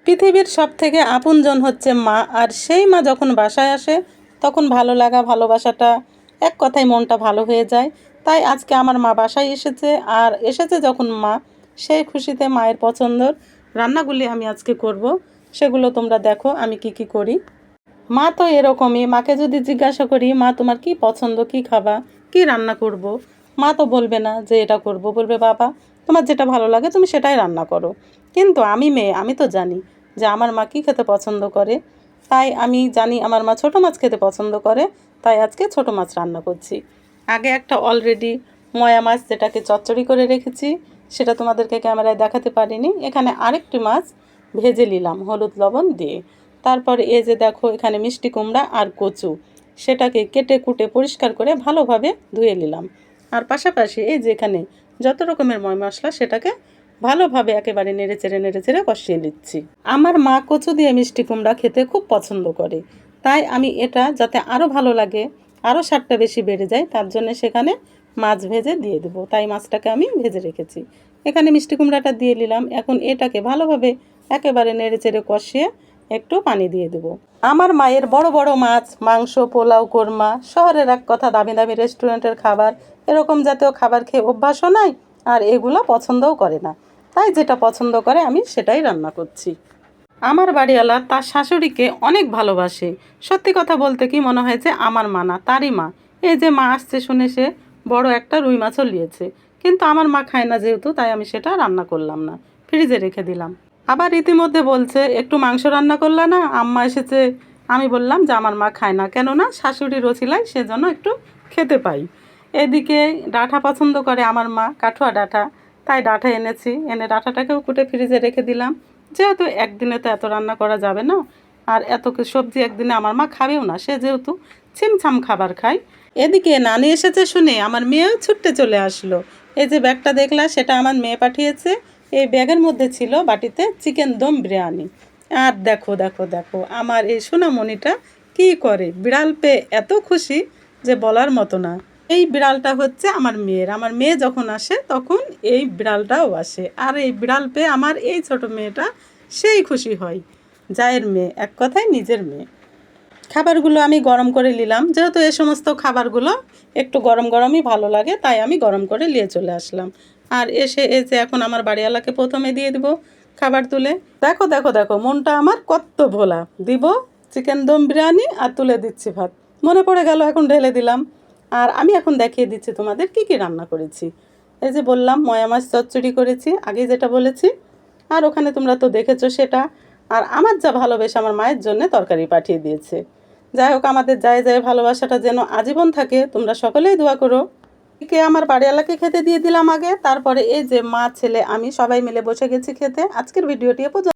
পৃথিবীর সবথেকে আপনজন হচ্ছে মা। আর সেই মা যখন বাসায় আসে তখন ভালো লাগা ভালোবাসাটা এক কথায় মনটা ভালো হয়ে যায়। তাই আজকে আমার মা বাসায় এসেছে, আর এসেছে যখন মা, সেই খুশিতে মায়ের পছন্দর রান্নাগুলি আমি আজকে করব। সেগুলো তোমরা দেখো আমি কি কি করি। মা তো এরকমই, মাকে যদি জিজ্ঞাসা করি মা তোমার কি পছন্দ, কি খাবা, কি রান্না করব, মা তো বলবে না যে এটা করব, বলবে বাবা তোমার যেটা ভালো লাগে তুমি সেটাই রান্না করো। কিন্তু আমি মেয়ে, আমি তো জানি যে আমার মা কী খেতে পছন্দ করে। তাই আমি জানি আমার মা ছোটো মাছ খেতে পছন্দ করে, তাই আজকে ছোটো মাছ রান্না করছি। আগে একটা অলরেডি ময়া মাছ যেটাকে চচ্চড়ি করে রেখেছি, সেটা তোমাদেরকে ক্যামেরায় দেখাতে পারিনি। এখানে আরেকটি মাছ ভেজে নিলাম হলুদ লবণ দিয়ে। তারপর এই যে দেখো এখানে মিষ্টি কুমড়া আর কচু, সেটাকে কেটে কুটে পরিষ্কার করে ভালোভাবে ধুয়ে নিলাম। আর পাশাপাশি এই যে এখানে যত রকমের ময় মশলা, সেটাকে ভালোভাবে একেবারে নেড়ে চেড়ে কষিয়ে নিচ্ছি। আমার মা কচু দিয়ে মিষ্টি কুমড়া খেতে খুব পছন্দ করে, তাই আমি এটা যাতে আরও ভালো লাগে, আরও স্বাদটা বেশি বেড়ে যায়, তার জন্য সেখানে মাছ ভেজে দিয়ে দেবো। তাই মাছটাকে আমি ভেজে রেখেছি। এখানে মিষ্টি কুমড়াটা দিয়ে নিলাম। এখন এটাকে ভালোভাবে একেবারে নেড়েচেড়ে কষিয়ে একটু পানি দিয়ে দেবো। আমার মায়ের বড় বড় মাছ, মাংস, পোলাও, কোরমা, শহরের এক কথা দামি দামি রেস্টুরেন্টের খাবার, এরকম জাতীয় খাবার খেয়ে অভ্যাসও নাই, আর এগুলো পছন্দও করে না। তাই যেটা পছন্দ করে আমি সেটাই রান্না করছি। আমার বাড়িওয়ালা তার শাশুড়িকে অনেক ভালোবাসে। সত্যি কথা বলতে কি মনে হয়েছে আমার মা না তারই মা। এই যে মা আসছে শুনে সে বড় একটা রুই মাছও নিয়েছে, কিন্তু আমার মা খায় না যেহেতু, তাই আমি সেটা রান্না করলাম না, ফ্রিজে রেখে দিলাম। আবার ইতিমধ্যে বলছে একটু মাংস রান্না করলা না, আম্মা এসেছে। আমি বললাম যে আমার মা খায় না, কেননা শাশুড়ির রসিলায় সেজন্য একটু খেতে পাই। এদিকে ডাঁটা পছন্দ করে আমার মা, কাঠুয়া ডাঁটা, তাই ডাঁটা এনেছি, এনে ডাঁটাটাকেও কুটে ফ্রিজে রেখে দিলাম। যেহেতু একদিনে তো এত রান্না করা যাবে না, আর এত সবজি একদিনে আমার মা খাবেও না, সে যেহেতু ছিমছাম খাবার খায়। এদিকে নানি এসেছে শুনে আমার মেয়েও ছুটতে চলে আসলো। এই যে ব্যাগটা দেখলা, সেটা আমার মেয়ে পাঠিয়েছে। এই ব্যাগের মধ্যে ছিল বাটিতে চিকেন দম বিরিয়ানি। আর দেখো দেখো দেখো আমার এই সোনামণিটা কী করে, বিড়াল পেয়ে এত খুশি যে বলার মতো না। এই বিড়ালটা হচ্ছে আমার মেয়ের। আমার মেয়ে যখন আসে তখন এই বিড়ালটাও আসে, আর এই বিড়াল পেয়ে আমার এই ছোট মেয়েটা সেই খুশি হয়। জায়ের মেয়ে, এক কথায় নিজের মেয়ে। খাবারগুলো আমি গরম করে নিলাম, যেহেতু এই সমস্ত খাবারগুলো একটু গরম গরমই ভালো লাগে, তাই আমি গরম করে নিয়ে চলে আসলাম। আর এসে এখন আমার বাড়িওয়ালাকে প্রথমে দিয়ে দিব খাবার তুলে। দেখো দেখো দেখো মনটা আমার কত ভোলা, দিব চিকেন দম বিরিয়ানি আর তুলে দিচ্ছি ভাত। মনে পড়ে গেল, এখন ঢেলে দিলাম। আর আমি এখন দেখিয়ে দিচ্ছি তোমাদের কি কি রান্না করেছি। এই যে বললাম ময়া মাছ চচ্চড়ি করেছি, আগে যেটা বলেছি। আর ওখানে তোমরা তো দেখেছো সেটা। আর আমার যা ভালোবেসে আমার মায়ের জন্য তরকারি পাঠিয়ে দিয়েছে। যাই হোক, আমাদের যায় যায় ভালোবাসাটা যেন আজীবন থাকে, তোমরা সকলেই দোয়া করো। কে আমার বাড়িওয়ালাকে খেতে দিয়ে দিলাম আগে, তারপরে এই যে মা ছেলে আমি সবাই মিলে বসে গেছি খেতে। আজকের ভিডিওটি